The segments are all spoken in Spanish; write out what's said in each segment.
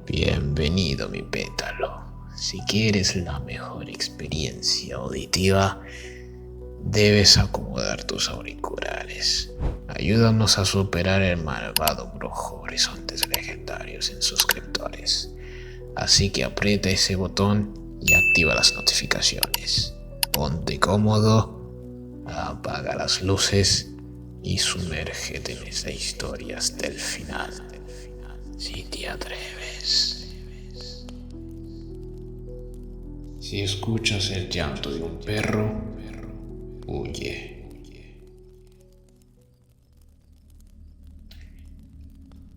Bienvenido, mi pétalo. Si quieres la mejor experiencia auditiva, debes acomodar tus auriculares. Ayúdanos a superar el malvado brujo Horizontes Legendarios en suscriptores. Así que aprieta ese botón y activa las notificaciones. Ponte cómodo, apaga las luces y sumérgete en esa historia hasta el final. Si te atreves. Si escuchas el llanto de un perro, huye.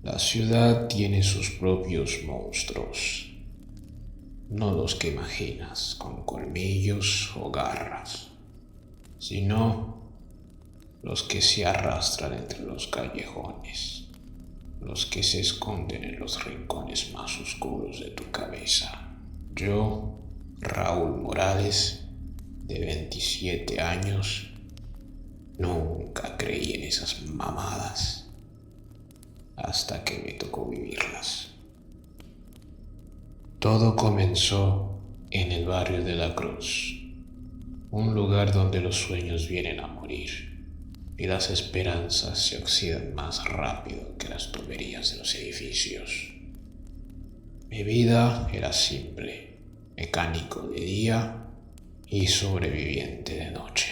La ciudad tiene sus propios monstruos, no los que imaginas con colmillos o garras, sino los que se arrastran entre los callejones, los que se esconden en los rincones más oscuros de tu cabeza. Yo, Raúl Morales, de 27 años, nunca creí en esas mamadas hasta que me tocó vivirlas. Todo comenzó en el barrio de La Cruz, un lugar donde los sueños vienen a morir y las esperanzas se oxidan más rápido que las tuberías de los edificios. Mi vida era simple, mecánico de día y sobreviviente de noche.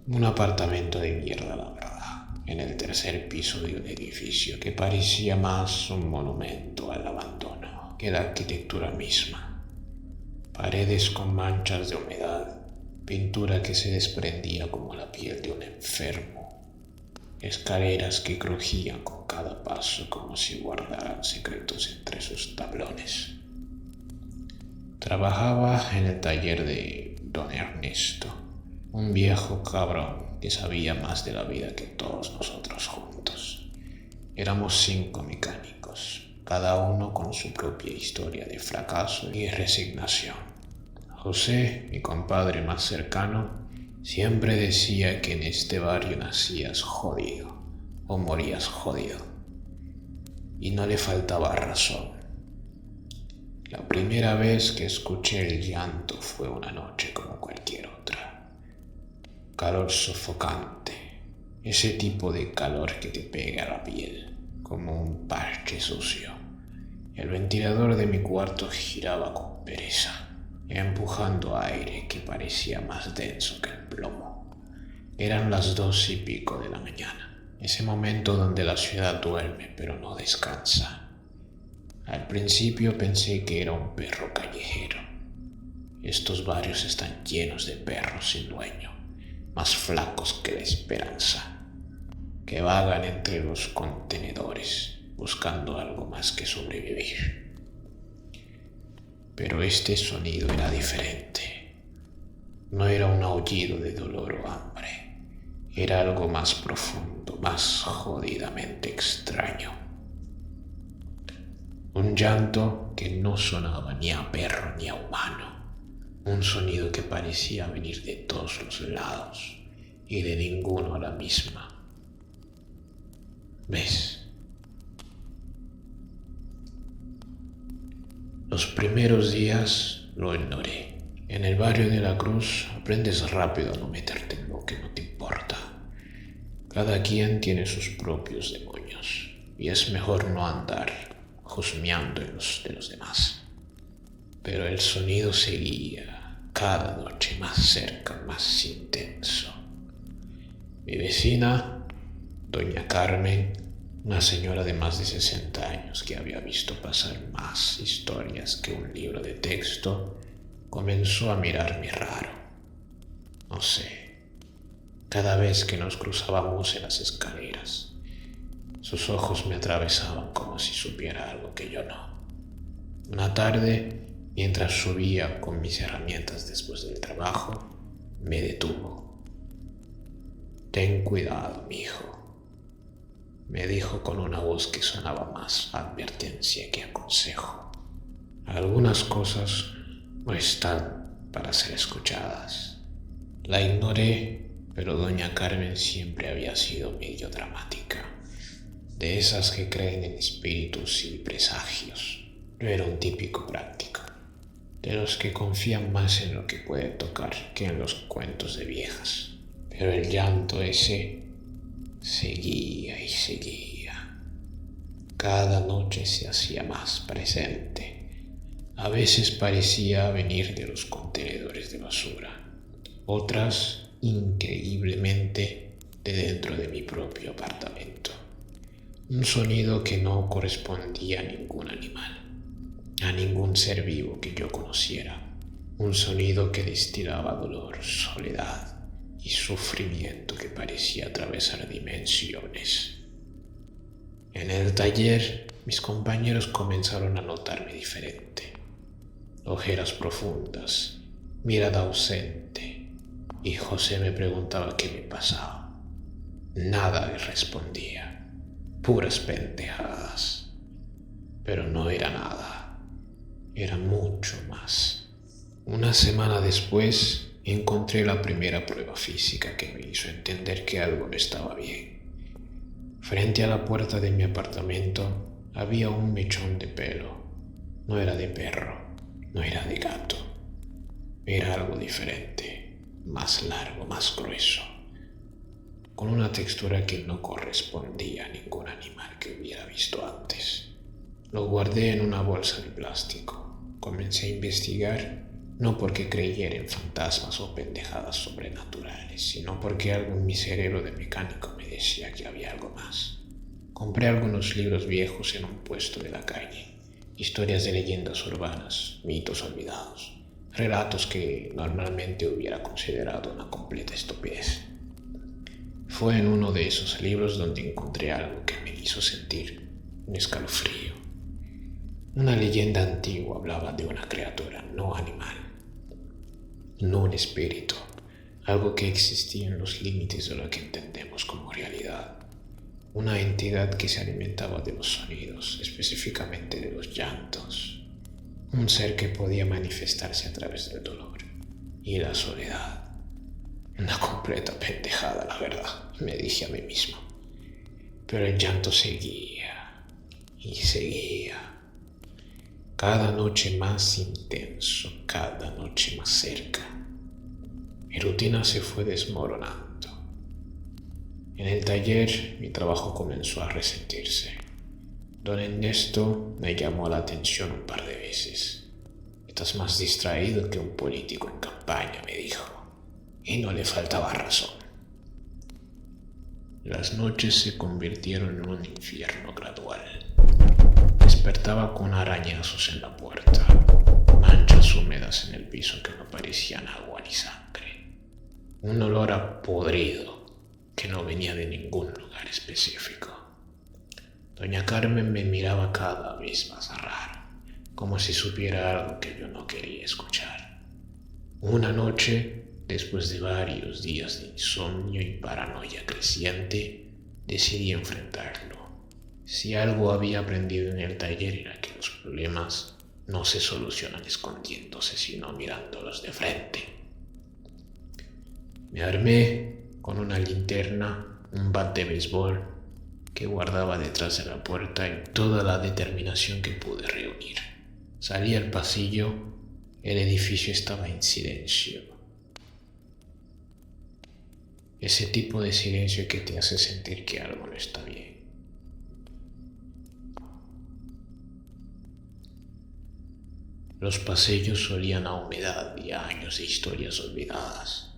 Un apartamento de mierda, la verdad, en el tercer piso de un edificio que parecía más un monumento al abandono que la arquitectura misma. Paredes con manchas de humedad, pintura que se desprendía como la piel de un enfermo, escaleras que crujían con cada paso como si guardaran secretos entre sus tablones. Trabajaba en el taller de don Ernesto, un viejo cabrón que sabía más de la vida que todos nosotros juntos. Éramos 5 mecánicos, cada uno con su propia historia de fracaso y resignación. José, mi compadre más cercano, siempre decía que en este barrio nacías jodido o morías jodido. Y no le faltaba razón. La primera vez que escuché el llanto fue una noche como cualquier otra. Calor sofocante, ese tipo de calor que te pega a la piel como un parche sucio. El ventilador de mi cuarto giraba con pereza, empujando aire que parecía más denso que el plomo. Eran las 2:00 de la mañana, ese momento donde la ciudad duerme pero no descansa. Al principio pensé que era un perro callejero. Estos barrios están llenos de perros sin dueño, más flacos que la esperanza, que vagan entre los contenedores buscando algo más que sobrevivir. Pero este sonido era diferente. No era un aullido de dolor o hambre. Era algo más profundo, más jodidamente extraño. Un llanto que no sonaba ni a perro ni a humano. Un sonido que parecía venir de todos los lados y de ninguno a la misma. ¿Ves? Los primeros días lo ignoré. En el barrio de La Cruz aprendes rápido a no meterte en lo que no te importa. Cada quien tiene sus propios demonios y es mejor no andar husmeando en los de los demás. Pero el sonido seguía cada noche más cerca, más intenso. Mi vecina, doña Carmen, una señora de más de 60 años que había visto pasar más historias que un libro de texto, comenzó a mirarme raro. No sé, cada vez que nos cruzábamos en las escaleras, sus ojos me atravesaban como si supiera algo que yo no. Una tarde, mientras subía con mis herramientas después del trabajo, me detuvo. «Ten cuidado, mijo», me dijo con una voz que sonaba más a advertencia que a consejo. Algunas cosas no están para ser escuchadas. La ignoré, pero doña Carmen siempre había sido medio dramática, de esas que creen en espíritus y presagios. Yo era un típico práctico, de los que confían más en lo que puede tocar que en los cuentos de viejas. Pero el llanto ese seguía y seguía. Cada noche se hacía más presente. A veces parecía venir de los contenedores de basura, otras, increíblemente, de dentro de mi propio apartamento. Un sonido que no correspondía a ningún animal, a ningún ser vivo que yo conociera. Un sonido que destilaba dolor, soledad y sufrimiento que parecía atravesar dimensiones. En el taller, mis compañeros comenzaron a notarme diferente. Ojeras profundas, mirada ausente, y José me preguntaba qué me pasaba. Nada le respondía, puras pendejadas. Pero no era nada, era mucho más. Una semana después encontré la primera prueba física que me hizo entender que algo no estaba bien. Frente a la puerta de mi apartamento había un mechón de pelo. No era de perro, no era de gato. Era algo diferente, más largo, más grueso, con una textura que no correspondía a ningún animal que hubiera visto antes. Lo guardé en una bolsa de plástico. Comencé a investigar, no porque creyera en fantasmas o pendejadas sobrenaturales, sino porque algo en mi cerebro de mecánico me decía que había algo más. Compré algunos libros viejos en un puesto de la calle, historias de leyendas urbanas, mitos olvidados, relatos que normalmente hubiera considerado una completa estupidez. Fue en uno de esos libros donde encontré algo que me hizo sentir un escalofrío. Una leyenda antigua hablaba de una criatura no animal, no un espíritu, algo que existía en los límites de lo que entendemos como realidad. Una entidad que se alimentaba de los sonidos, específicamente de los llantos. Un ser que podía manifestarse a través del dolor y la soledad. Una completa pendejada, la verdad, me dije a mí mismo. Pero el llanto seguía y seguía. Cada noche más intenso, cada noche más cerca. Mi rutina se fue desmoronando. En el taller mi trabajo comenzó a resentirse. Don Ernesto me llamó la atención un par de veces. Estás más distraído que un político en campaña, me dijo. Y no le faltaba razón. Las noches se convirtieron en un infierno gradual. Despertaba con arañazos en la puerta, manchas húmedas en el piso que no parecían agua ni sangre. Un olor a podrido que no venía de ningún lugar específico. Doña Carmen me miraba cada vez más raro, como si supiera algo que yo no quería escuchar. Una noche, después de varios días de insomnio y paranoia creciente, decidí enfrentarlo. Si algo había aprendido en el taller era que los problemas no se solucionan escondiéndose, sino mirándolos de frente. Me armé con una linterna, un bat de béisbol que guardaba detrás de la puerta y toda la determinación que pude reunir. Salí al pasillo, el edificio estaba en silencio. Ese tipo de silencio que te hace sentir que algo no está bien. Los pasillos olían a humedad y a años de historias olvidadas.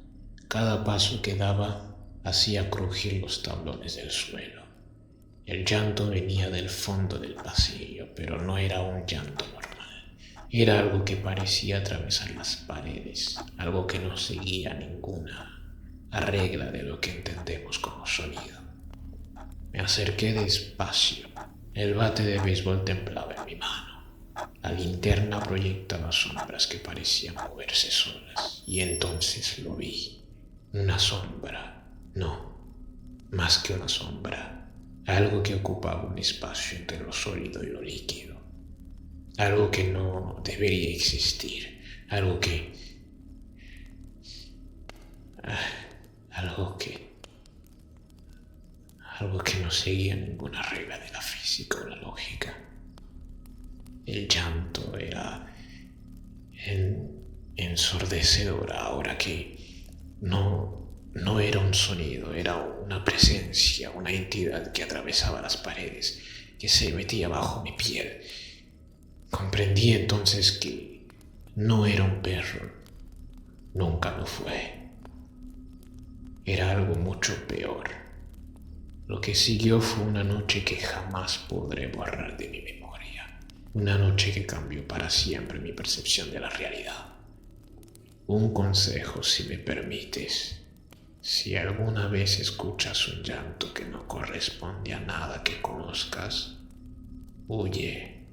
Cada paso que daba hacía crujir los tablones del suelo. El llanto venía del fondo del pasillo, pero no era un llanto normal. Era algo que parecía atravesar las paredes, algo que no seguía ninguna regla de lo que entendemos como sonido. Me acerqué despacio. El bate de béisbol temblaba en mi mano. La linterna proyectaba sombras que parecían moverse solas. Y entonces lo vi. Una sombra. No, más que una sombra. Algo que ocupaba un espacio entre lo sólido y lo líquido. Algo que no debería existir. Algo que no seguía ninguna regla de la física o la lógica. El llanto era ensordecedor ahora que no era un sonido, era una presencia, una entidad que atravesaba las paredes, que se metía bajo mi piel. Comprendí entonces que no era un perro, nunca lo fue. Era algo mucho peor. Lo que siguió fue una noche que jamás podré borrar de mi memoria. Una noche que cambió para siempre mi percepción de la realidad. Un consejo, si me permites. Si alguna vez escuchas un llanto que no corresponde a nada que conozcas, huye,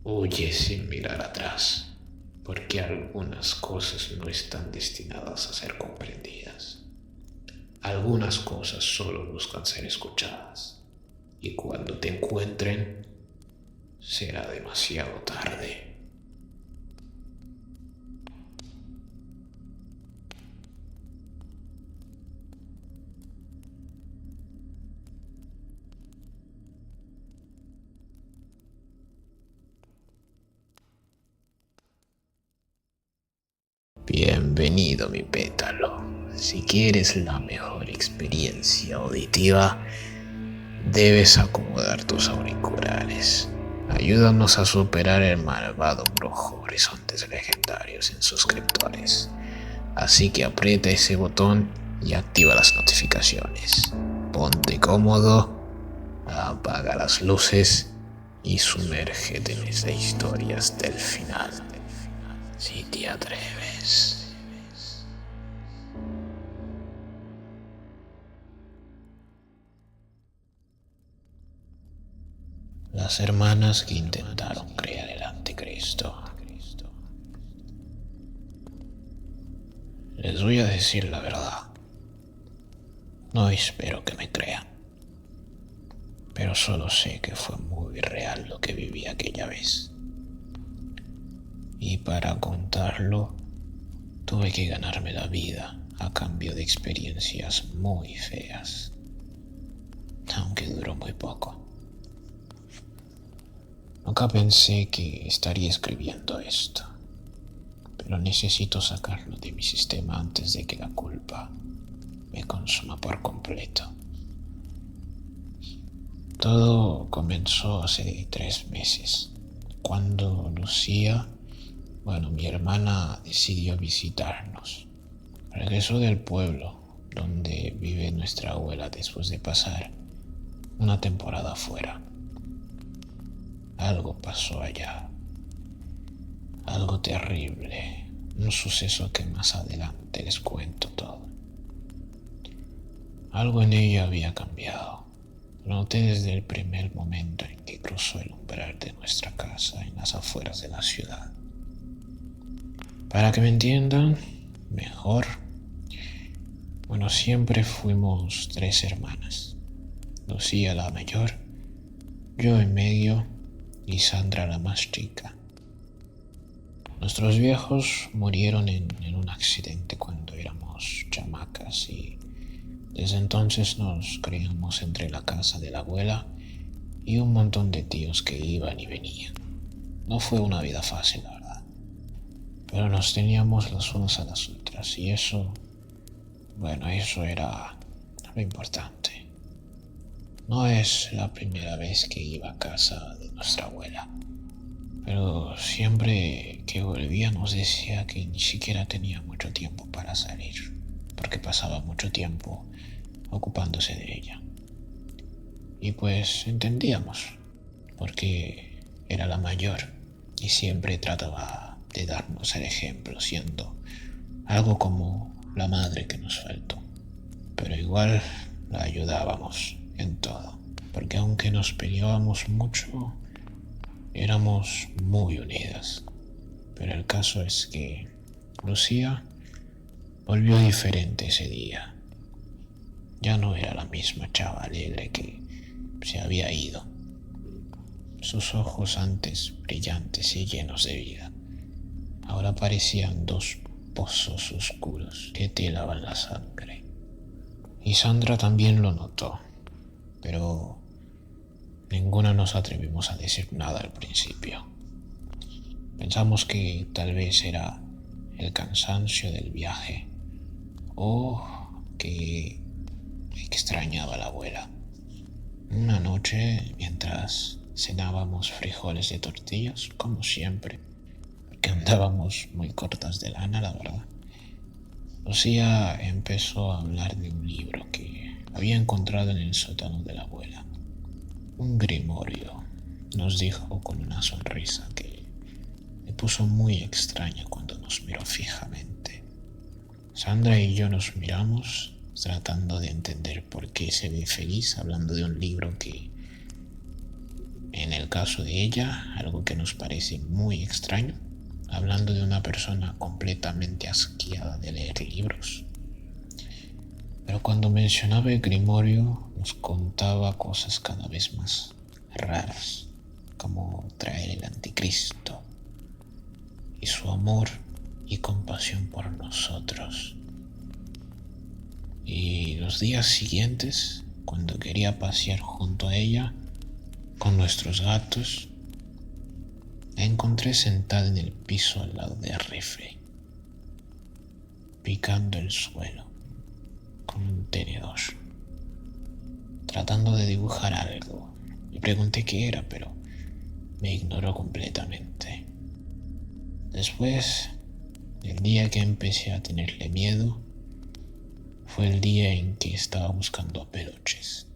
huye sin mirar atrás, porque algunas cosas no están destinadas a ser comprendidas. Algunas cosas solo buscan ser escuchadas, y cuando te encuentren, será demasiado tarde. Bienvenido, mi pétalo. Si quieres la mejor experiencia auditiva, debes acomodar tus auriculares. Ayúdanos a superar el malvado brujo Horizontes Legendarios en suscriptores. Así que aprieta ese botón y activa las notificaciones. Ponte cómodo, apaga las luces y sumérgete en esta historia hasta el final. Si te atreves. Las hermanas que intentaron crear el anticristo. Les voy a decir la verdad. No espero que me crean, pero solo sé que fue muy real lo que viví aquella vez. Y para contarlo, tuve que ganarme la vida a cambio de experiencias muy feas, aunque duró muy poco. Nunca pensé que estaría escribiendo esto, pero necesito sacarlo de mi sistema antes de que la culpa me consuma por completo. Todo comenzó hace 3 meses, cuando Lucía, mi hermana, decidió visitarnos. Regresó del pueblo donde vive nuestra abuela después de pasar una temporada fuera. Algo pasó allá, algo terrible, un suceso que más adelante les cuento todo. Algo en ella había cambiado. Lo noté desde el primer momento en que cruzó el umbral de nuestra casa en las afueras de la ciudad. Para que me entiendan mejor, siempre fuimos 3 hermanas. Lucía la mayor, yo en medio y Sandra la más chica. Nuestros viejos murieron en un accidente cuando éramos chamacas y desde entonces nos criamos entre la casa de la abuela y un montón de tíos que iban y venían. No fue una vida fácil, la verdad, pero nos teníamos las unas a las otras y eso era lo importante. No es la primera vez que iba a casa de nuestra abuela, pero siempre que volvía nos decía que ni siquiera tenía mucho tiempo para salir, porque pasaba mucho tiempo ocupándose de ella. Y pues entendíamos, porque era la mayor y siempre trataba de darnos el ejemplo, siendo algo como la madre que nos faltó. Pero igual la ayudábamos en todo, porque aunque nos peleábamos mucho, éramos muy unidas. Pero el caso es que Lucía volvió diferente ese día. Ya no era la misma chava alegre que se había ido. Sus ojos, antes brillantes y llenos de vida, ahora parecían 2 pozos oscuros que te helaban la sangre. Y Sandra también lo notó, pero ninguna nos atrevimos a decir nada al principio. Pensamos que tal vez era el cansancio del viaje o que extrañaba a la abuela. Una noche, mientras cenábamos frijoles de tortillas, como siempre, porque andábamos muy cortas de lana, la verdad, Lucía empezó a hablar de un libro que había encontrado en el sótano de la abuela. Un grimorio, nos dijo con una sonrisa que me puso muy extraña cuando nos miró fijamente. Sandra y yo nos miramos tratando de entender por qué se ve feliz hablando de un libro que, en el caso de ella, algo que nos parece muy extraño, hablando de una persona completamente asqueada de leer libros. Pero cuando mencionaba el grimorio, nos contaba cosas cada vez más raras, como traer el anticristo y su amor y compasión por nosotros. Y los días siguientes, cuando quería pasear junto a ella con nuestros gatos, la encontré sentada en el piso al lado del refri, picando el suelo con un tenedor, tratando de dibujar algo. Le pregunté qué era, pero me ignoró completamente. Después, el día que empecé a tenerle miedo, fue el día en que estaba buscando peluches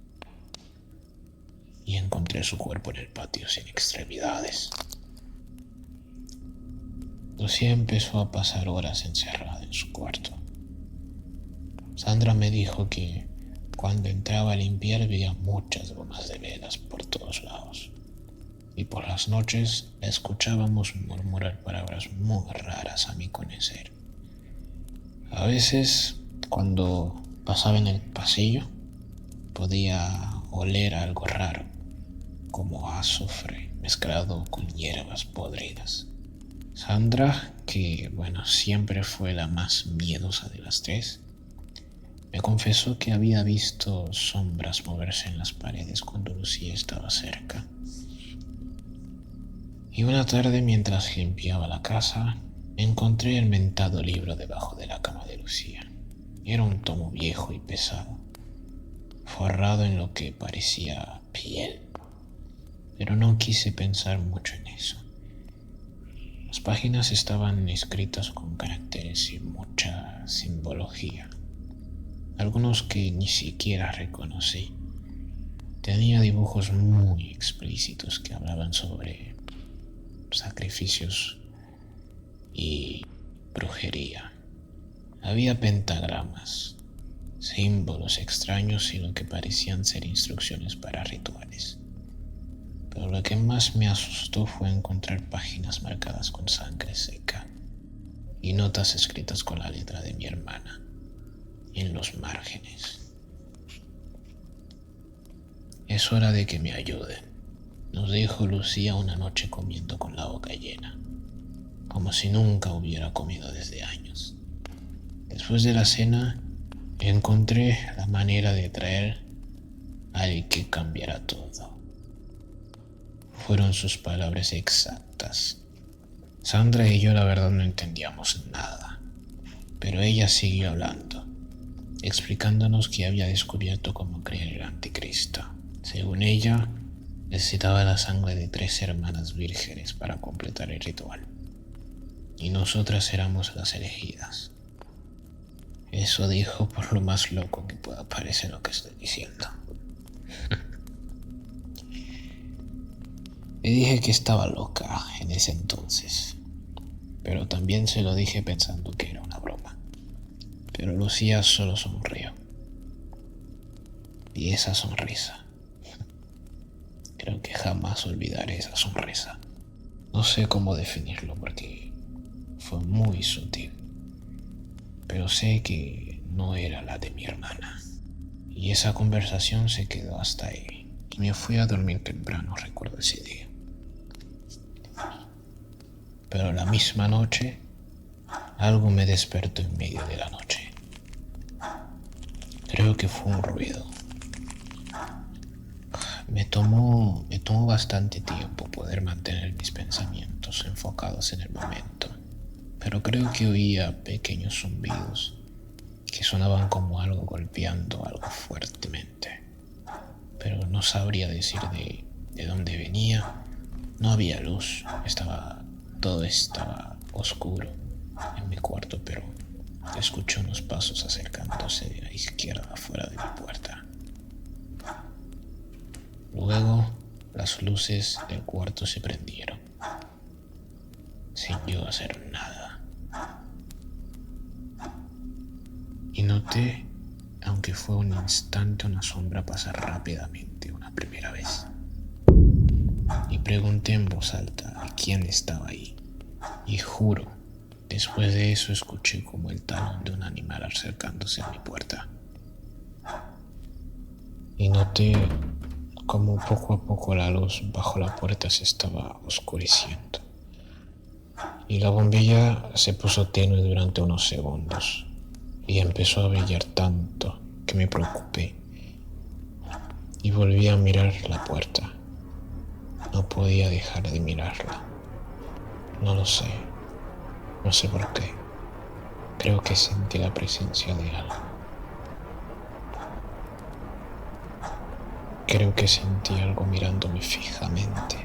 y encontré su cuerpo en el patio sin extremidades. Lucía empezó a pasar horas encerrada en su cuarto. Sandra me dijo que cuando entraba a limpiar veía muchas gomas de velas por todos lados. Y por las noches la escuchábamos murmurar palabras muy raras a mi conocer. A veces, cuando pasaba en el pasillo, podía oler algo raro, como azufre mezclado con hierbas podridas. Sandra, que siempre fue la más miedosa de las tres, me confesó que había visto sombras moverse en las paredes cuando Lucía estaba cerca. Y una tarde, mientras limpiaba la casa, encontré el mentado libro debajo de la cama de Lucía. Era un tomo viejo y pesado, forrado en lo que parecía piel, pero no quise pensar mucho en eso. Las páginas estaban escritas con caracteres y mucha simbología, algunos que ni siquiera reconocí. Tenía dibujos muy explícitos que hablaban sobre sacrificios y brujería. Había pentagramas, símbolos extraños y lo que parecían ser instrucciones para rituales. Pero lo que más me asustó fue encontrar páginas marcadas con sangre seca y notas escritas con la letra de mi hermana en los márgenes. Es hora de que me ayuden, nos dijo Lucía una noche comiendo con la boca llena, como si nunca hubiera comido desde años. Después de la cena, encontré la manera de traer al que cambiara todo. Fueron sus palabras exactas. Sandra y yo la verdad no entendíamos nada, pero ella siguió hablando, explicándonos que había descubierto cómo crear el anticristo. Según ella, necesitaba la sangre de 3 hermanas vírgenes para completar el ritual, y nosotras éramos las elegidas. Eso dijo por lo más loco que pueda parecer lo que estoy diciendo. Le dije que estaba loca en ese entonces, pero también se lo dije pensando que era una broma. Pero Lucía solo sonrió. Y esa sonrisa, creo que jamás olvidaré esa sonrisa. No sé cómo definirlo porque fue muy sutil, pero sé que no era la de mi hermana. Y esa conversación se quedó hasta ahí. Y me fui a dormir temprano, recuerdo ese día. Pero la misma noche, algo me despertó en medio de la noche. Creo que fue un ruido. Me tomó bastante tiempo poder mantener mis pensamientos enfocados en el momento, pero creo que oía pequeños zumbidos que sonaban como algo golpeando algo fuertemente, pero no sabría decir de dónde venía. No había luz, todo estaba oscuro en mi cuarto, pero escuché unos pasos acercándose de la izquierda afuera de mi puerta. Luego, las luces del cuarto se prendieron, sin yo hacer nada. Y noté, aunque fue un instante, una sombra pasar rápidamente una primera vez. Y pregunté en voz alta quién estaba ahí. Y juro, después de eso escuché como el talón de un animal acercándose a mi puerta. Y noté como poco a poco la luz bajo la puerta se estaba oscureciendo. Y la bombilla se puso tenue durante unos segundos. Y empezó a brillar tanto que me preocupé. Y volví a mirar la puerta. No podía dejar de mirarla. No lo sé. No sé por qué. Creo que sentí la presencia de algo. Creo que sentí algo mirándome fijamente.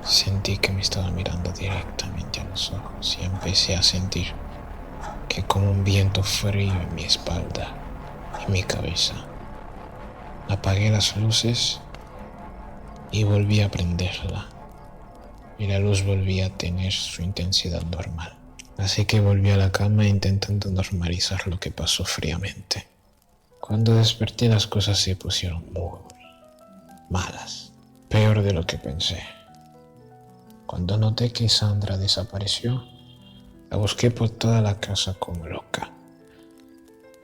Sentí que me estaba mirando directamente a los ojos y empecé a sentir que como un viento frío en mi espalda y mi cabeza. Apagué las luces y volví a prenderla. Y la luz volvía a tener su intensidad normal. Así que volví a la cama intentando normalizar lo que pasó fríamente. Cuando desperté las cosas se pusieron muy malas, peor de lo que pensé. Cuando noté que Sandra desapareció, la busqué por toda la casa como loca,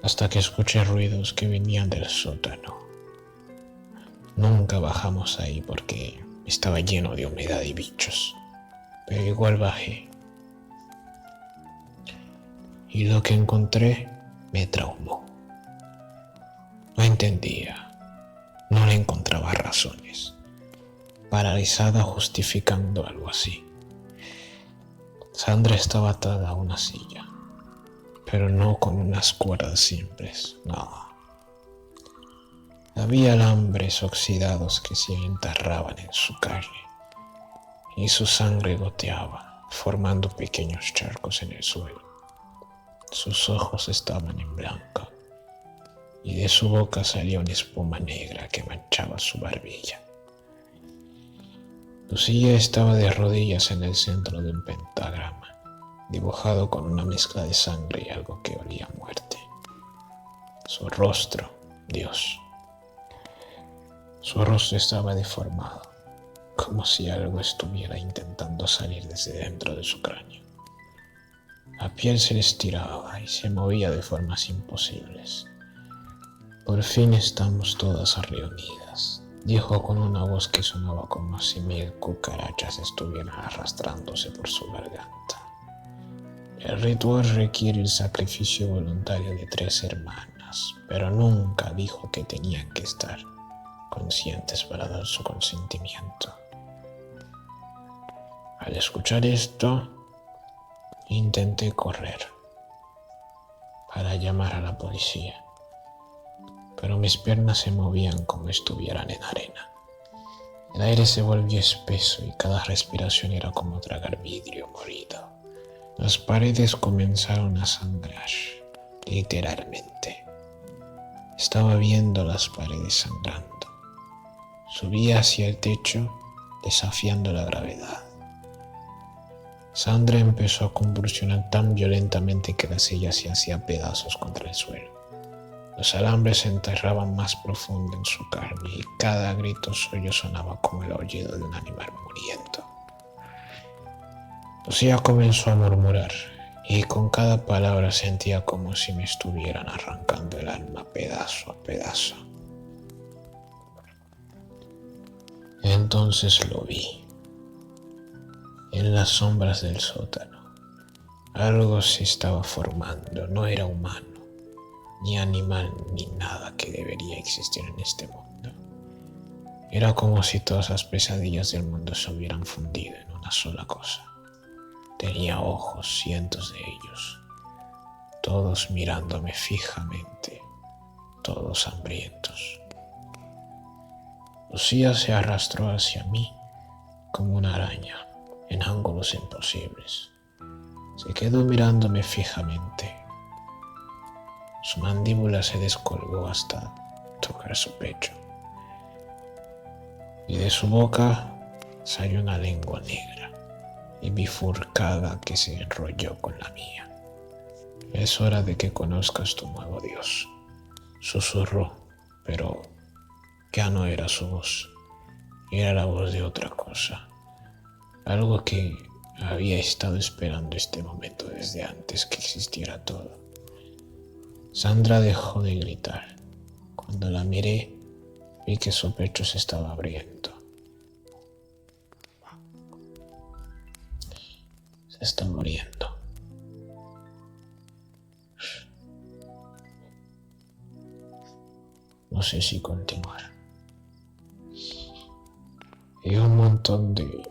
hasta que escuché ruidos que venían del sótano. Nunca bajamos ahí porque estaba lleno de humedad y bichos, pero igual bajé. Y lo que encontré me traumó. No entendía, no le encontraba razones, paralizada justificando algo así. Sandra estaba atada a una silla, pero no con unas cuerdas simples, no. Había alambres oxidados que se enterraban en su carne y su sangre goteaba, formando pequeños charcos en el suelo. Sus ojos estaban en blanco y de su boca salía una espuma negra que manchaba su barbilla. Lucía estaba de rodillas en el centro de un pentagrama, dibujado con una mezcla de sangre y algo que olía a muerte. Su rostro, Dios. Su rostro estaba deformado, como si algo estuviera intentando salir desde dentro de su cráneo. La piel se le estiraba y se movía de formas imposibles. Por fin estamos todas reunidas, dijo con una voz que sonaba como si 1000 cucarachas estuvieran arrastrándose por su garganta. El ritual requiere el sacrificio voluntario de 3 hermanas, pero nunca dijo que tenían que estar conscientes para dar su consentimiento. Al escuchar esto, intenté correr para llamar a la policía, pero mis piernas se movían como estuvieran en arena. El aire se volvió espeso y cada respiración era como tragar vidrio molido. Las paredes comenzaron a sangrar, literalmente. Estaba viendo las paredes sangrando. Subía hacia el techo, desafiando la gravedad. Sandra empezó a convulsionar tan violentamente que la silla se hacía pedazos contra el suelo. Los alambres se enterraban más profundo en su carne y cada grito suyo sonaba como el aullido de un animal muriendo. Lucía comenzó a murmurar y con cada palabra sentía como si me estuvieran arrancando el alma pedazo a pedazo. Entonces lo vi. En las sombras del sótano, algo se estaba formando. No era humano, ni animal, ni nada que debería existir en este mundo. Era como si todas las pesadillas del mundo se hubieran fundido en una sola cosa. Tenía ojos, cientos de ellos, todos mirándome fijamente, todos hambrientos. Lucía se arrastró hacia mí como una araña, en ángulos imposibles. Se quedó mirándome fijamente. Su mandíbula se descolgó hasta tocar su pecho. Y de su boca salió una lengua negra y bifurcada que se enrolló con la mía. Es hora de que conozcas tu nuevo Dios, susurró, pero ya no era su voz, era la voz de otra cosa, algo que había estado esperando este momento desde antes que existiera todo. Sandra dejó de gritar. Cuando la miré, vi que su pecho se estaba abriendo. Se está muriendo. No sé si continuar. Y un montón de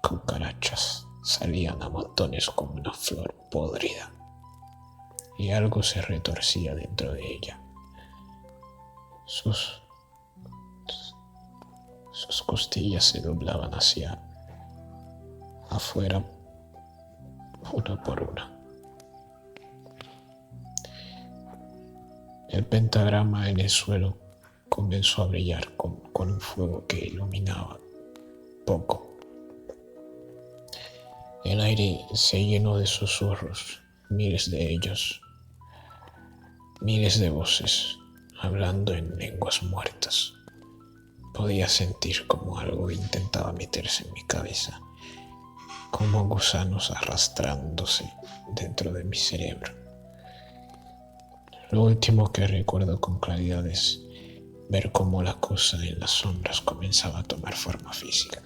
cucarachas salían a montones como una flor podrida. Y algo se retorcía dentro de ella. Sus costillas se doblaban hacia afuera, una por una. El pentagrama en el suelo comenzó a brillar con un fuego que iluminaba poco. El aire se llenó de susurros, miles de ellos, miles de voces, hablando en lenguas muertas. Podía sentir como algo intentaba meterse en mi cabeza, como gusanos arrastrándose dentro de mi cerebro. Lo último que recuerdo con claridad es ver cómo la cosa en las sombras comenzaba a tomar forma física,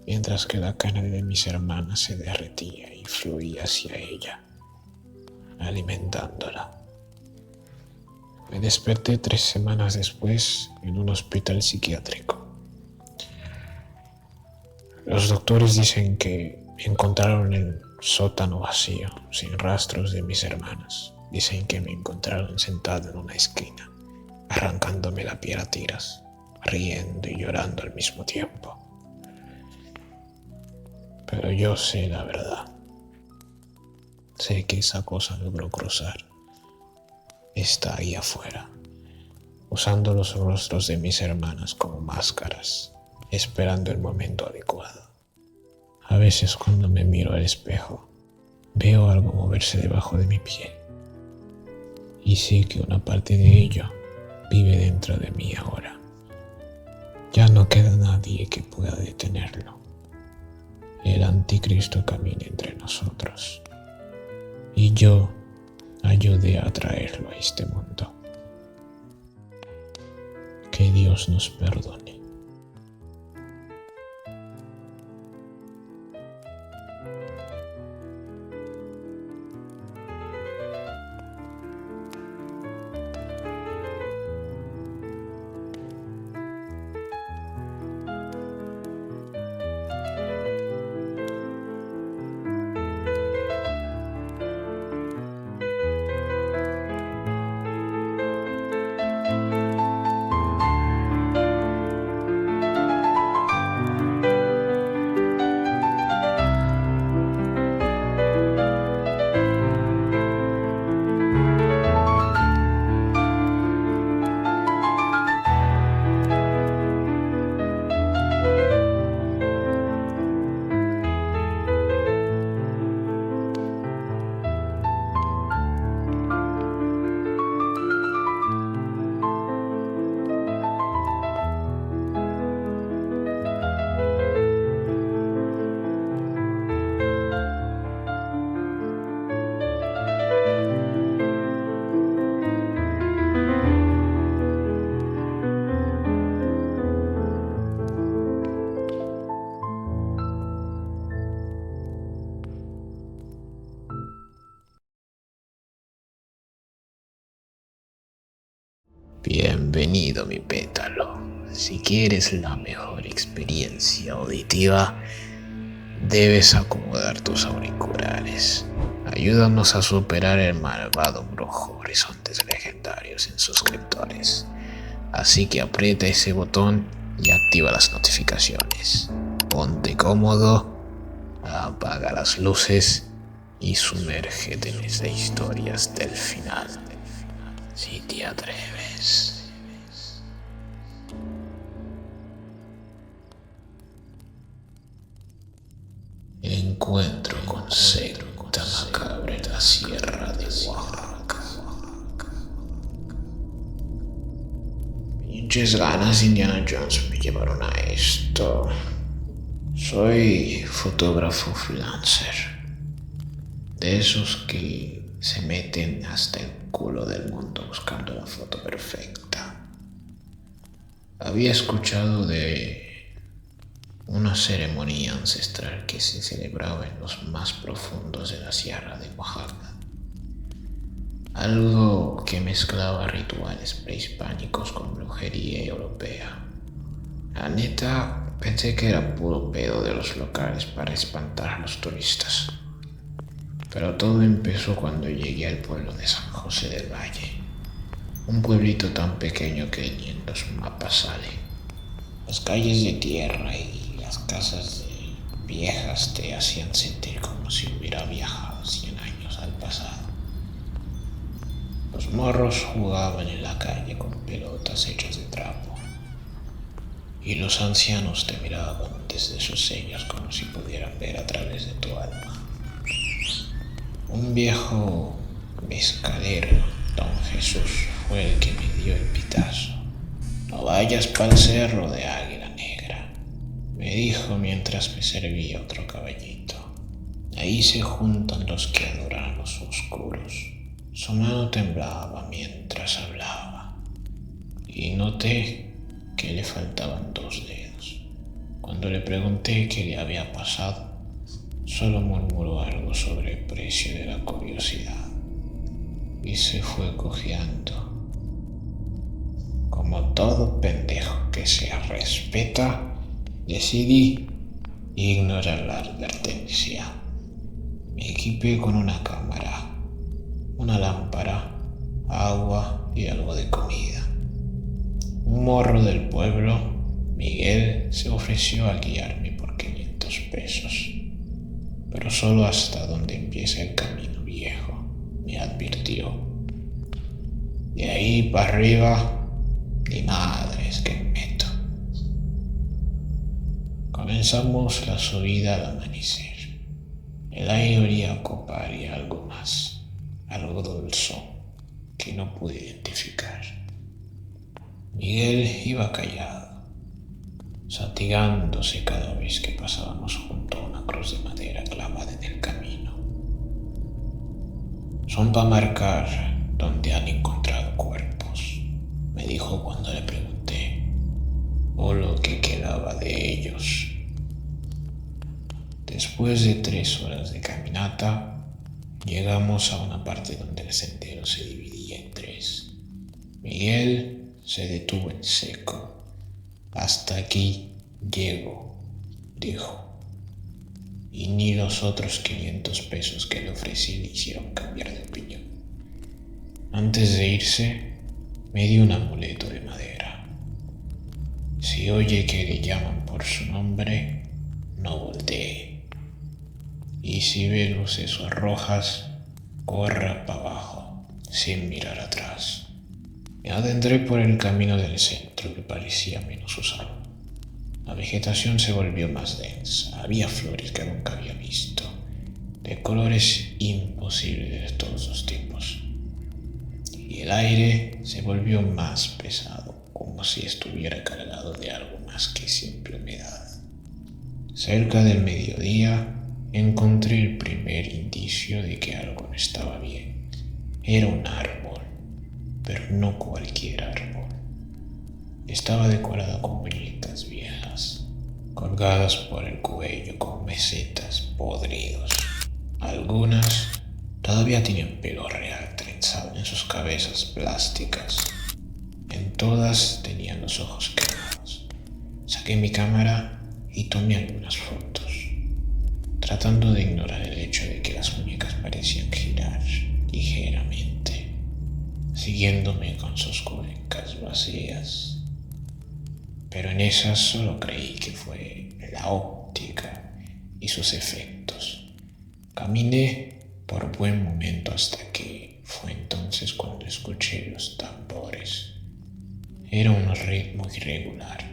mientras que la carne de mis hermanas se derretía y fluía hacia ella, alimentándola. Me desperté 3 semanas después en un hospital psiquiátrico. Los doctores dicen que encontraron el sótano vacío, sin rastros de mis hermanas. Dicen que me encontraron sentado en una esquina, arrancándome la piel a tiras, riendo y llorando al mismo tiempo. Pero yo sé la verdad. Sé que esa cosa logró cruzar. Está ahí afuera, usando los rostros de mis hermanas como máscaras, esperando el momento adecuado. A veces cuando me miro al espejo, veo algo moverse debajo de mi piel. Y sé que una parte de ello vive dentro de mí ahora. Ya no queda nadie que pueda detenerlo. El anticristo camina entre nosotros. Y yo ayudé a traerlo a este mundo. Que Dios nos perdone. Bienvenido, mi pétalo. si quieres la mejor experiencia auditiva, debes acomodar tus auriculares. Ayúdanos a superar el malvado brujo Horizontes Legendarios en suscriptores. Así que aprieta ese botón y activa las notificaciones. Ponte cómodo, apaga las luces y sumérgete en esa historia hasta el final. Si te atreves. Encuentro con secta macabra en la sierra de Oaxaca. Pinches ganas de Indiana Jones me llevaron a esto. Soy fotógrafo freelancer. De esos que se meten hasta el culo del mundo buscando la foto perfecta. Había escuchado de una ceremonia ancestral que se celebraba en los más profundos de la sierra de Oaxaca. Algo que mezclaba rituales prehispánicos con brujería europea. La neta, pensé que era puro pedo de los locales para espantar a los turistas. Pero todo empezó cuando llegué al pueblo de San José del Valle. Un pueblito tan pequeño que ni en los mapas sale. Las calles de tierra y las casas viejas te hacían sentir como si hubiera viajado 100 años al pasado. Los morros jugaban en la calle con pelotas hechas de trapo. Y los ancianos te miraban desde sus sellos como si pudieran ver a través de tu alma. Un viejo mezcalero, don Jesús, fue el que me dio el pitazo. No vayas pa'l cerro de Águila Negra, me dijo mientras me servía otro caballito. Ahí se juntan los que adoran a los oscuros. Su mano temblaba mientras hablaba. Y noté que le faltaban 2 dedos. Cuando le pregunté qué le había pasado, solo murmuró algo sobre el precio de la curiosidad y se fue cojeando. Como todo pendejo que se respeta, decidí ignorar la advertencia. Me equipé con una cámara, una lámpara, agua y algo de comida. Un morro del pueblo, Miguel, se ofreció a guiarme por 500 pesos. Pero solo hasta donde empieza el camino viejo, me advirtió. De ahí para arriba, ni madres que me meto. Comenzamos la subida al amanecer. El aire olía a copal y algo más, algo dulzón que no pude identificar. Miguel iba callado, satigándose cada vez que pasábamos junto a una cruz de madera clavada en el camino. Son para marcar donde han encontrado cuerpos, me dijo cuando le pregunté, o lo que quedaba de ellos. Después de 3 horas de caminata, llegamos a una parte donde el sendero se dividía en 3. Miguel se detuvo en seco. Hasta aquí llego, dijo. Y ni los otros 500 pesos que le ofrecí le hicieron cambiar de opinión. Antes de irse, me dio un amuleto de madera. Si oye que le llaman por su nombre, no voltee. Y si ve luces rojas, corra para abajo, sin mirar atrás. Me adentré por el camino del centro que parecía menos usado. La vegetación se volvió más densa. Había flores que nunca había visto, de colores imposibles de todos los tipos. Y el aire se volvió más pesado, como si estuviera cargado de algo más que simple humedad. Cerca del mediodía encontré el primer indicio de que algo no estaba bien. Era un árbol, pero no cualquier árbol. Estaba decorado con muñecas viejas, colgadas por el cuello con mesetas podridos. Algunas todavía tenían pelo real trenzado en sus cabezas plásticas. En todas tenían los ojos quemados. Saqué mi cámara y tomé algunas fotos, tratando de ignorar el hecho de que las muñecas parecían girar ligeramente, siguiéndome con sus cuencas vacías. Pero en esas solo creí que fue la óptica y sus efectos. Caminé por buen momento hasta que fue entonces cuando escuché los tambores. Era un ritmo irregular,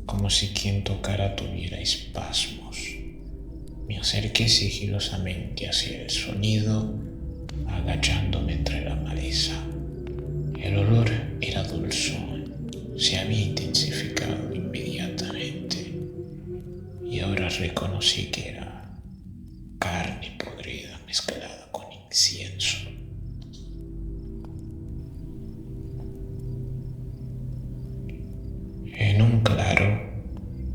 como si quien tocara tuviera espasmos. Me acerqué sigilosamente hacia el sonido, agachándome entre la maleza. El olor era dulzón, se había intensificado inmediatamente y ahora reconocí que era carne podrida mezclada con incienso. En un claro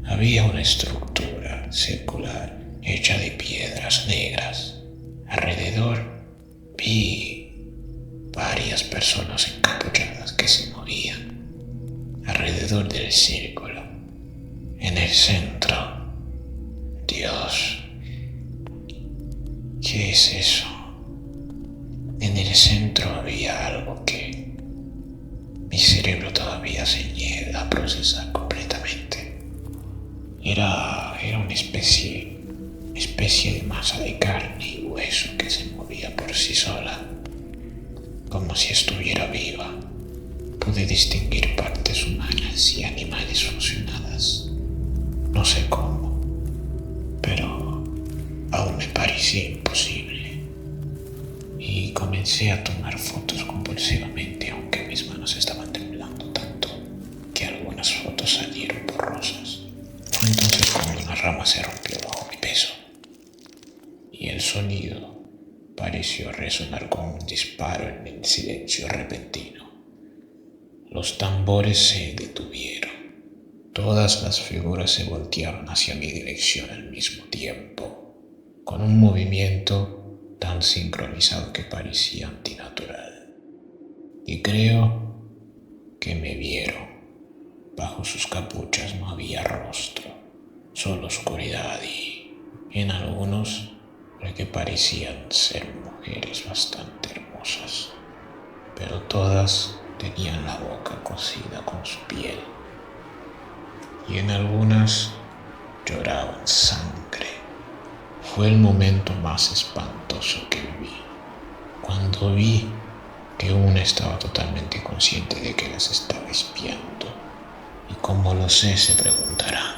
había una estructura circular hecha de piedras negras. Alrededor vi varias personas encapuchadas que se movían alrededor del círculo. En el centro, Dios, ¿qué es eso? En el centro había algo que mi cerebro todavía se niega a procesar completamente. Era una especie de masa de carne y hueso que se movía por sí sola, como si estuviera viva. Pude distinguir partes humanas y animales fusionadas. No sé cómo, pero aún me parecía imposible. Y comencé a tomar fotos compulsivamente, aunque mis manos estaban temblando tanto que algunas fotos salieron borrosas. Fue entonces cuando una rama se rompió bajo mi peso y el sonido pareció resonar como un disparo en el silencio repentino. Los tambores se detuvieron. Todas las figuras se voltearon hacia mi dirección al mismo tiempo, con un movimiento tan sincronizado que parecía antinatural. Y creo que me vieron. Bajo sus capuchas no había rostro, solo oscuridad y, en algunos, lo que parecían ser mujeres bastante hermosas, pero todas tenían la boca cosida con su piel, y en algunas lloraban sangre. Fue el momento más espantoso que viví, cuando vi que una estaba totalmente consciente de que las estaba espiando. Y como lo sé, se preguntará,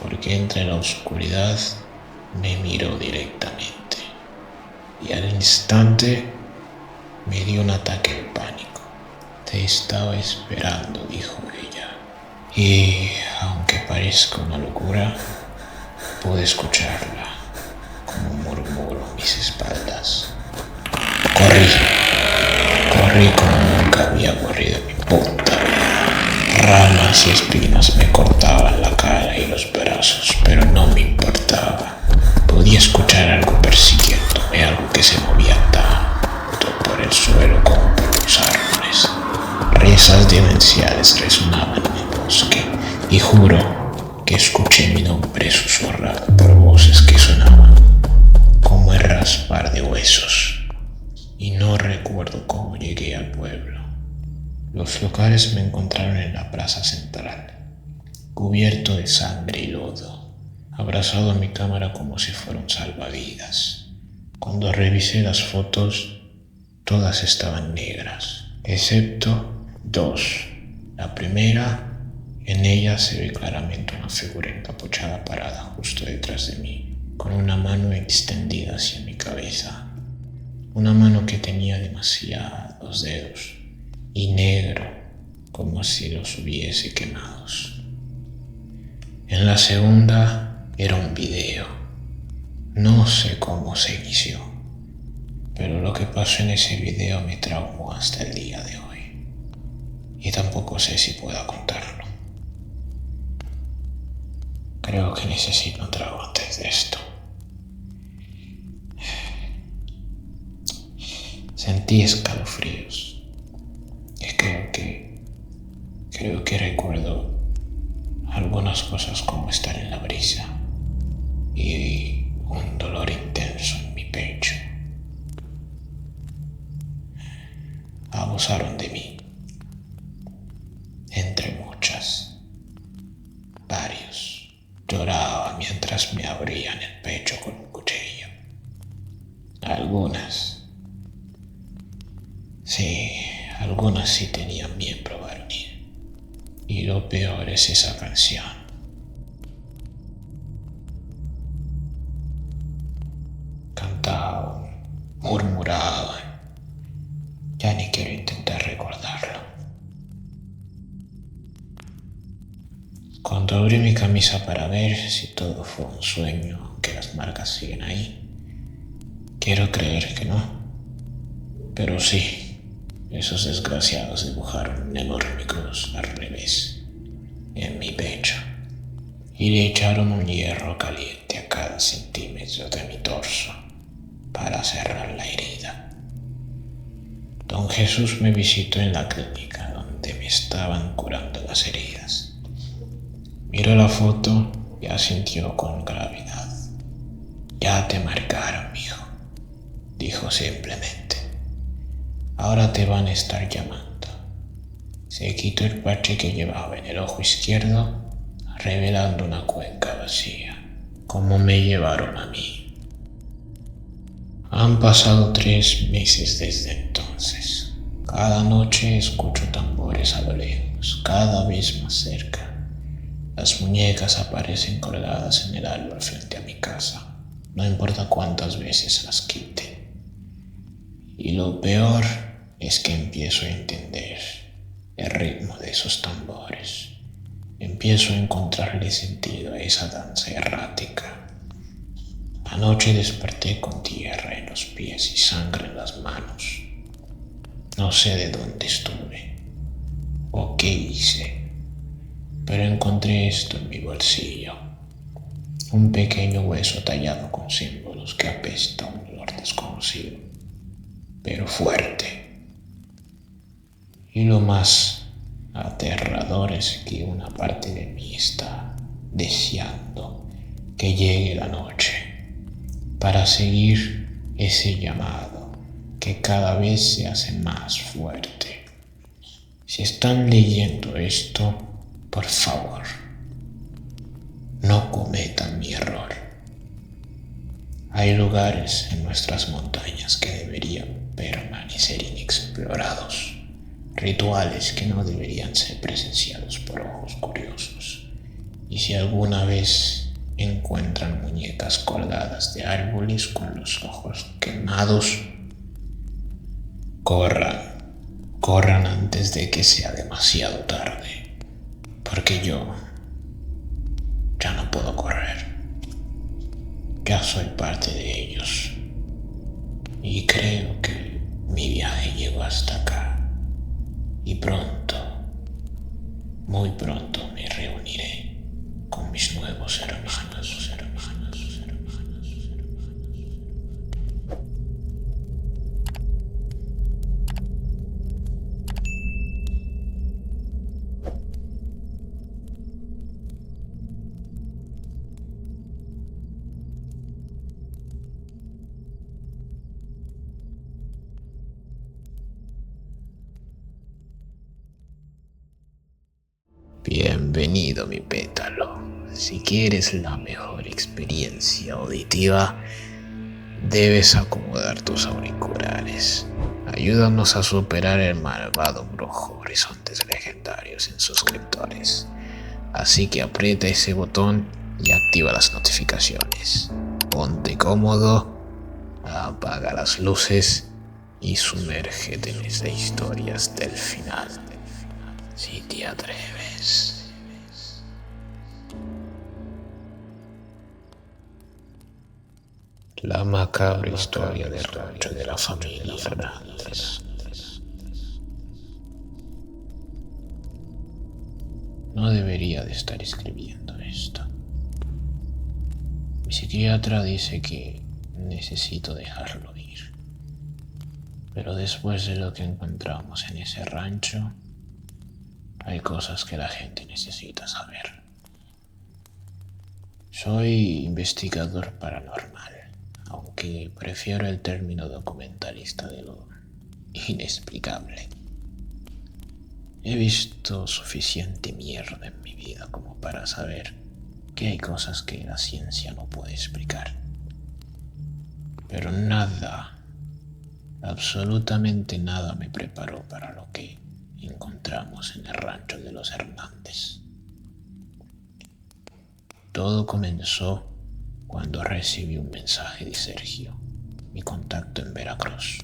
porque entre la oscuridad me miró directamente y al instante me dio un ataque de pánico. Te estaba esperando, dijo ella. Y aunque parezca una locura, pude escucharla como un murmuro a mis espaldas. Corrí como nunca había corrido en mi puta vida. Ramas y espinas me cortaban la cara y los brazos, pero no me importaba. Podía escuchar algo persiguiéndome, algo que se movía tanto por el suelo como por los árboles. Risas demenciales resonaban en el bosque y juro que escuché mi nombre susurrado por voces que sonaban como el raspar de huesos. Y no recuerdo cómo llegué al pueblo. Los locales me encontraron en la plaza central, cubierto de sangre y lodo, abrazado a mi cámara como si fuera un salvavidas. Cuando revisé las fotos, todas estaban negras, excepto dos. La primera, en ella se ve claramente una figura encapuchada parada justo detrás de mí, con una mano extendida hacia mi cabeza. Una mano que tenía demasiados dedos y negro, como si los hubiese quemados. En la segunda era un video. No sé cómo se inició, pero lo que pasó en ese video me traumó hasta el día de hoy. Y tampoco sé si pueda contarlo. Creo que necesito un trago antes de esto. Sentí escalofríos. Creo que recuerdo algunas cosas como estar en la brisa y un dolor intenso en mi pecho. Abusaron de mí, entre muchas. Varios. Lloraba mientras me abrían el pecho con un cuchillo. Algunas. Sí, algunas sí tenían miembro varonil. Y lo peor es esa canción. Cantaban, murmuraban. Ya ni quiero intentar recordarlo. Cuando abrí mi camisa para ver si todo fue un sueño, aunque las marcas siguen ahí, quiero creer que no. Pero sí, esos desgraciados dibujaron una enorme cruz al revés en mi pecho y le echaron un hierro caliente a cada centímetro de mi torso para cerrar la herida. Don Jesús me visitó en la clínica donde me estaban curando las heridas. Miró la foto y asintió con gravedad. Ya te marcaron, mijo, dijo simplemente. Ahora te van a estar llamando. Se quitó el parche que llevaba en el ojo izquierdo, revelando una cuenca vacía, como me llevaron a mí. Han pasado 3 meses desde entonces. Cada noche escucho tambores a lo lejos, cada vez más cerca. Las muñecas aparecen colgadas en el árbol frente a mi casa, no importa cuántas veces las quite. Y lo peor es que empiezo a entender el ritmo de esos tambores. Empiezo a encontrarle sentido a esa danza errática. Anoche desperté con tierra en los pies y sangre en las manos. No sé de dónde estuve o qué hice, pero encontré esto en mi bolsillo. Un pequeño hueso tallado con símbolos que apesta a un olor desconocido, pero fuerte. Y lo más aterrador es que una parte de mí está deseando que llegue la noche para seguir ese llamado que cada vez se hace más fuerte. Si están leyendo esto, por favor, no cometan mi error. Hay lugares en nuestras montañas que deberían permanecer inexplorados, rituales que no deberían ser presenciados por ojos curiosos. Y si alguna vez encuentran muñecas colgadas de árboles con los ojos quemados, corran antes de que sea demasiado tarde, porque yo ya no puedo correr. Ya soy parte de ellos y creo que mi viaje llegó hasta acá y pronto, muy pronto me reuniré con mis nuevos hermanos. Bienvenido, mi pétalo. Si quieres la mejor experiencia auditiva, debes acomodar tus auriculares. Ayúdanos a superar el malvado brujo Horizontes Legendarios en suscriptores. Así que aprieta ese botón y activa las notificaciones. Ponte cómodo, apaga las luces y sumérgete en esas historias del final. Si te atreves. La macabra historia del rancho de la familia Fernández. No debería de estar escribiendo esto. Mi psiquiatra dice que necesito dejarlo ir. Pero después de lo que encontramos en ese rancho, hay cosas que la gente necesita saber. Soy investigador paranormal, aunque prefiero el término documentalista de lo inexplicable. He visto suficiente mierda en mi vida como para saber que hay cosas que la ciencia no puede explicar. Pero nada, absolutamente nada me preparó para lo que encontramos en el rancho de los Hernández. Todo comenzó cuando recibí un mensaje de Sergio, mi contacto en Veracruz.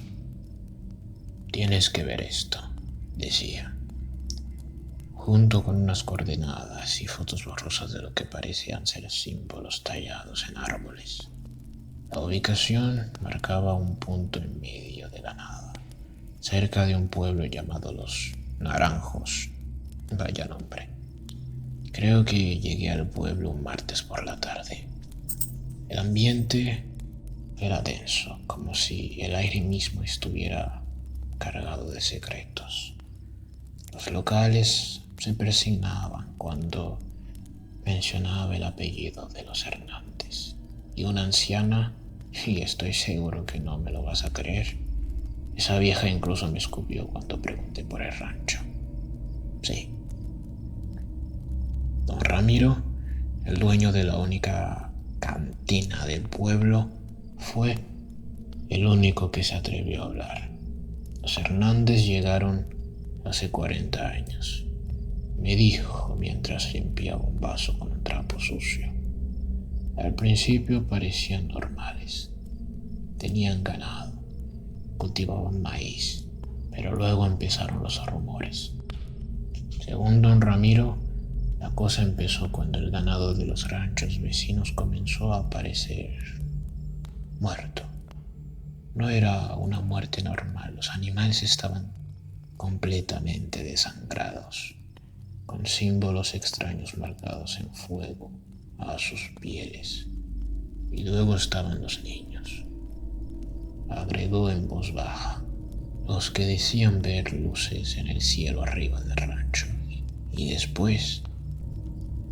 Tienes que ver esto, decía, junto con unas coordenadas y fotos borrosas de lo que parecían ser símbolos tallados en árboles. La ubicación marcaba un punto en medio de la nada, cerca de un pueblo llamado Los Naranjos. Vaya nombre. Creo que llegué al pueblo un martes por la tarde. El ambiente era denso, como si el aire mismo estuviera cargado de secretos. Los locales se persignaban cuando mencionaba el apellido de los Hernández. Y una anciana, y estoy seguro que no me lo vas a creer, esa vieja incluso me escupió cuando pregunté por el rancho. Sí. Don Ramiro, el dueño de la única cantina del pueblo, fue el único que se atrevió a hablar. Los Hernández llegaron hace 40 años, me dijo mientras limpiaba un vaso con un trapo sucio. Al principio parecían normales. Tenían ganado, cultivaban maíz, pero luego empezaron los rumores. Según don Ramiro, la cosa empezó cuando el ganado de los ranchos vecinos comenzó a aparecer muerto. No era una muerte normal, los animales estaban completamente desangrados, con símbolos extraños marcados en fuego a sus pieles. Y luego estaban los niños, agregó en voz baja, los que decían ver luces en el cielo arriba del rancho. Y después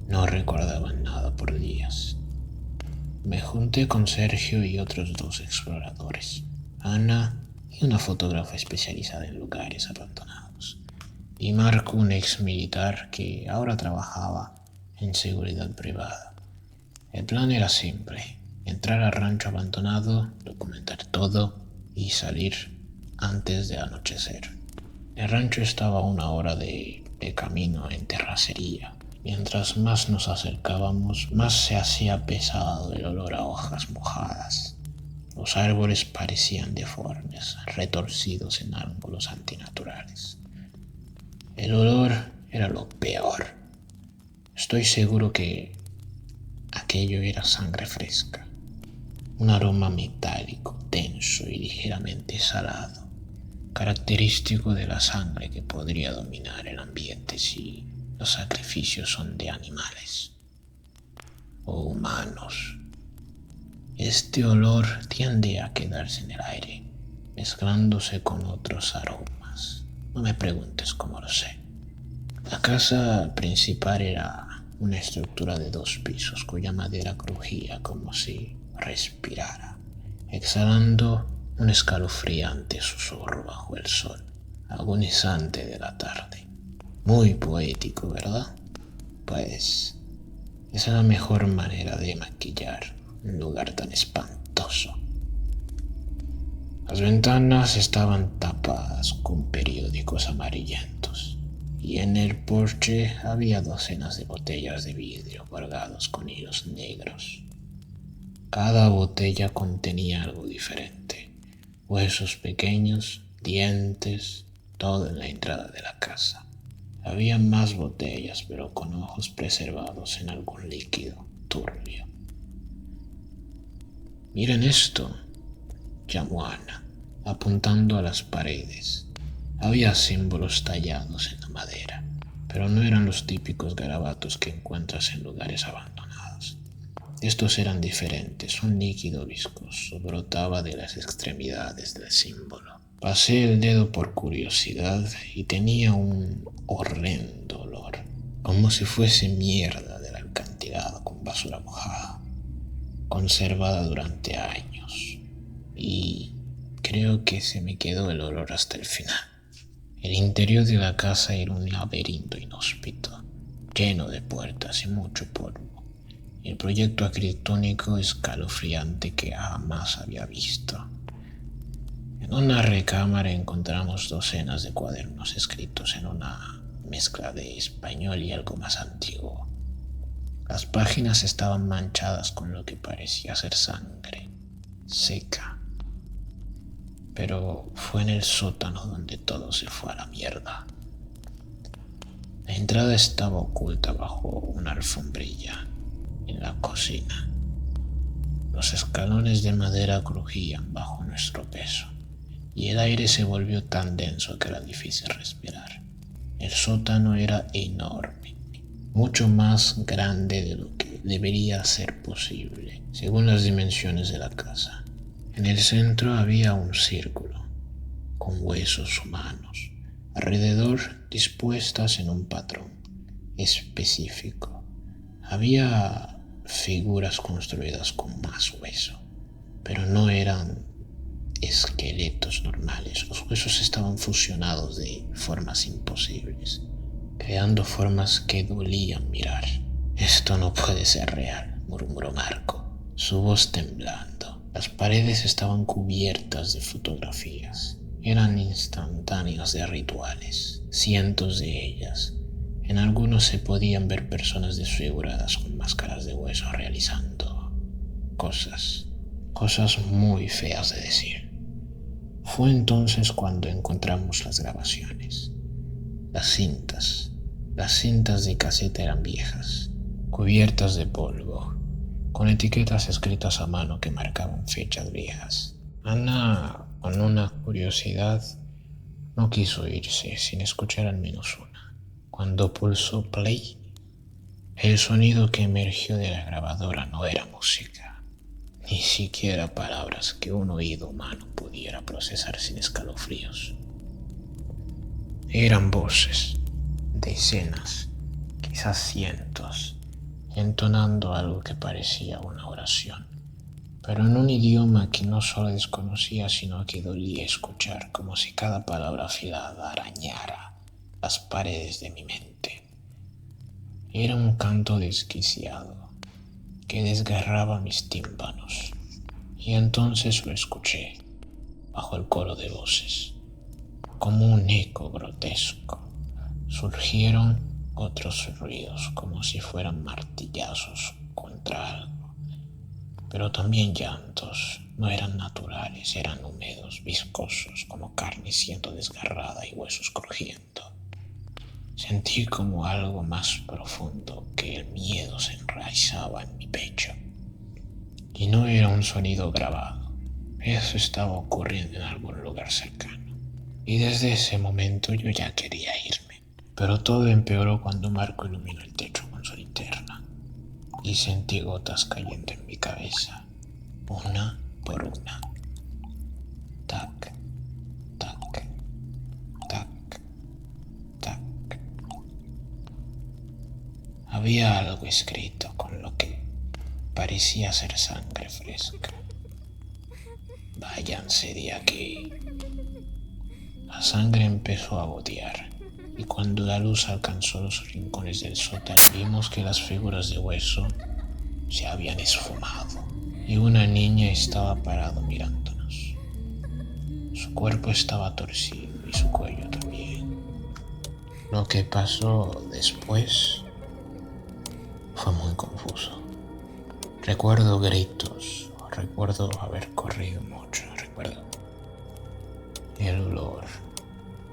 no recordaban nada por días. Me junté con Sergio y otros 2 exploradores, Ana y una fotógrafa especializada en lugares abandonados, y Marco, un ex militar que ahora trabajaba en seguridad privada. El plan era simple: entrar al rancho abandonado, documentar todo y salir antes de anochecer. El rancho estaba a 1 hora de camino en terracería. Mientras más nos acercábamos, más se hacía pesado el olor a hojas mojadas. Los árboles parecían deformes, retorcidos en ángulos antinaturales. El olor era lo peor. Estoy seguro que aquello era sangre fresca. Un aroma metálico, denso y ligeramente salado, característico de la sangre que podría dominar el ambiente si los sacrificios son de animales o humanos. Este olor tiende a quedarse en el aire, mezclándose con otros aromas. No me preguntes cómo lo sé. La casa principal era una estructura de 2 pisos cuya madera crujía como si respirara, exhalando un escalofriante susurro bajo el sol agonizante de la tarde. Muy poético, ¿verdad? Pues esa es la mejor manera de maquillar un lugar tan espantoso. Las ventanas estaban tapadas con periódicos amarillentos y en el porche había docenas de botellas de vidrio colgados con hilos negros. Cada botella contenía algo diferente: huesos pequeños, dientes, todo en la entrada de la casa. Había más botellas, pero con ojos preservados en algún líquido turbio. «Miren esto», llamó Ana, apuntando a las paredes. Había símbolos tallados en la madera, pero no eran los típicos garabatos que encuentras en lugares abandonados. Estos eran diferentes. Un líquido viscoso brotaba de las extremidades del símbolo. Pasé el dedo por curiosidad y tenía un horrendo olor, como si fuese mierda del acantilado con basura mojada, conservada durante años, y creo que se me quedó el olor hasta el final. El interior de la casa era un laberinto inhóspito, lleno de puertas y mucho polvo. El proyecto arquitectónico escalofriante que jamás había visto. En una recámara encontramos docenas de cuadernos escritos en una mezcla de español y algo más antiguo. Las páginas estaban manchadas con lo que parecía ser sangre, seca. Pero fue en el sótano donde todo se fue a la mierda. La entrada estaba oculta bajo una alfombrilla en la cocina. Los escalones de madera crujían bajo nuestro peso y el aire se volvió tan denso que era difícil respirar. El sótano era enorme, mucho más grande de lo que debería ser posible, según las dimensiones de la casa. En el centro había un círculo, con huesos humanos, alrededor dispuestas en un patrón específico. Había figuras construidas con más hueso, pero no eran esqueletos normales. Los huesos estaban fusionados de formas imposibles, creando formas que dolían mirar. «Esto no puede ser real», murmuró Marco, su voz temblando. Las paredes estaban cubiertas de fotografías. Eran instantáneas de rituales, cientos de ellas. En algunos se podían ver personas desfiguradas con máscaras de hueso realizando cosas muy feas de decir. Fue entonces cuando encontramos las grabaciones. Las cintas de caseta eran viejas, cubiertas de polvo, con etiquetas escritas a mano que marcaban fechas viejas. Ana, con una curiosidad, no quiso irse sin escuchar al menos una. Cuando pulsó play, el sonido que emergió de la grabadora no era música, ni siquiera palabras que un oído humano pudiera procesar sin escalofríos. Eran voces, decenas, quizás cientos, entonando algo que parecía una oración, pero en un idioma que no solo desconocía, sino que dolía escuchar, como si cada palabra afilada arañara las paredes de mi mente. Era un canto desquiciado que desgarraba mis tímpanos, y entonces lo escuché bajo el coro de voces. Como un eco grotesco, surgieron otros ruidos como si fueran martillazos contra algo, pero también llantos. No eran naturales, eran húmedos, viscosos, como carne siendo desgarrada y huesos crujiendo. Sentí como algo más profundo que el miedo se enraizaba en mi pecho. Y no era un sonido grabado. Eso estaba ocurriendo en algún lugar cercano. Y desde ese momento yo ya quería irme. Pero todo empeoró cuando Marco iluminó el techo con su linterna. Y sentí gotas cayendo en mi cabeza, una por una. Tac, tac, tac, tac. Había algo escrito con lo que parecía ser sangre fresca. «Váyanse de aquí». La sangre empezó a gotear, y cuando la luz alcanzó los rincones del sótano, vimos que las figuras de hueso se habían esfumado, y una niña estaba parada mirándonos. Su cuerpo estaba torcido y su cuello también. Lo que pasó después fue muy confuso. Recuerdo gritos, recuerdo haber corrido mucho, recuerdo el olor,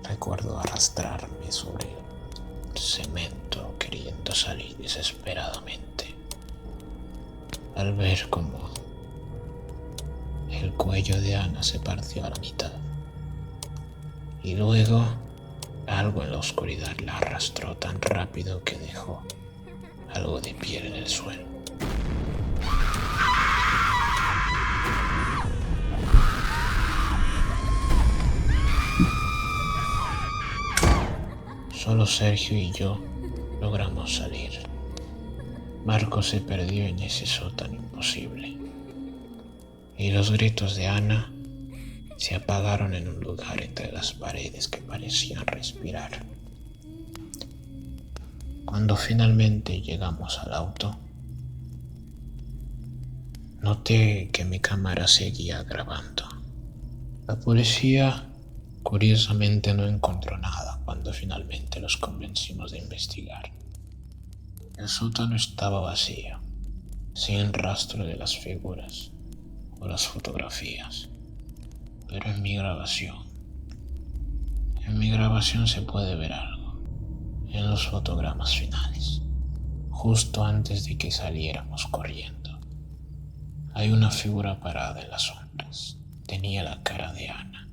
recuerdo arrastrarme sobre el cemento queriendo salir desesperadamente al ver cómo el cuello de Ana se partió a la mitad y luego algo en la oscuridad la arrastró tan rápido que dejó algo de piel en el suelo. Solo Sergio y yo logramos salir. Marco se perdió en ese sótano imposible y los gritos de Ana se apagaron en un lugar entre las paredes que parecían respirar. Cuando finalmente llegamos al auto, noté que mi cámara seguía grabando. La policía curiosamente no encontró nada cuando finalmente los convencimos de investigar. El sótano estaba vacío, sin rastro de las figuras o las fotografías. Pero en mi grabación se puede ver algo. En los fotogramas finales, justo antes de que saliéramos corriendo, hay una figura parada en las sombras. Tenía la cara de Ana,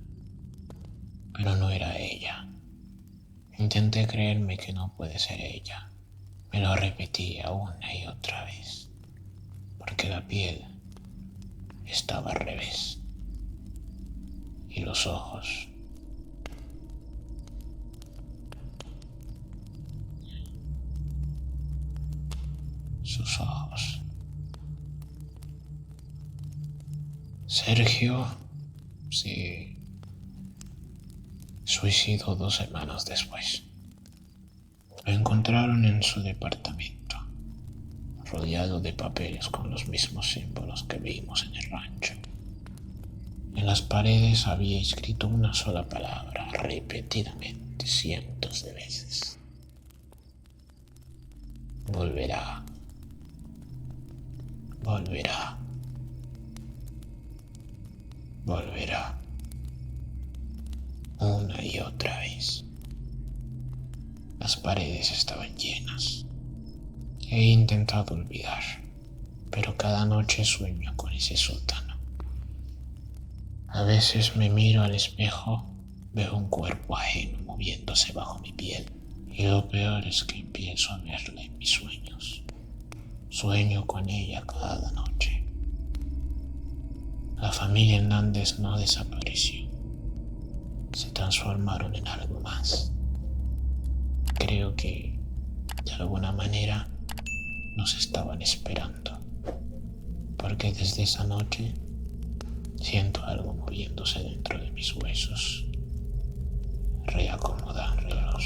pero no era ella. Intenté creerme que no puede ser ella. Me lo repetía una y otra vez, porque la piel estaba al revés y los ojos. Sus ojos. Sergio se suicidó 2 semanas después. Lo encontraron en su departamento, rodeado de papeles con los mismos símbolos que vimos en el rancho. En las paredes había escrito una sola palabra, repetidamente, cientos de veces. Volverá. Volverá. Volverá. Una y otra vez. Las paredes estaban llenas. He intentado olvidar, pero cada noche sueño con ese sótano. A veces me miro al espejo, veo un cuerpo ajeno moviéndose bajo mi piel. Y lo peor es que empiezo a verla en mis sueños. Sueño con ella cada noche. La familia Hernández no desapareció. Se transformaron en algo más. Creo que, de alguna manera, nos estaban esperando. Porque desde esa noche siento algo moviéndose dentro de mis huesos, reacomodándolos.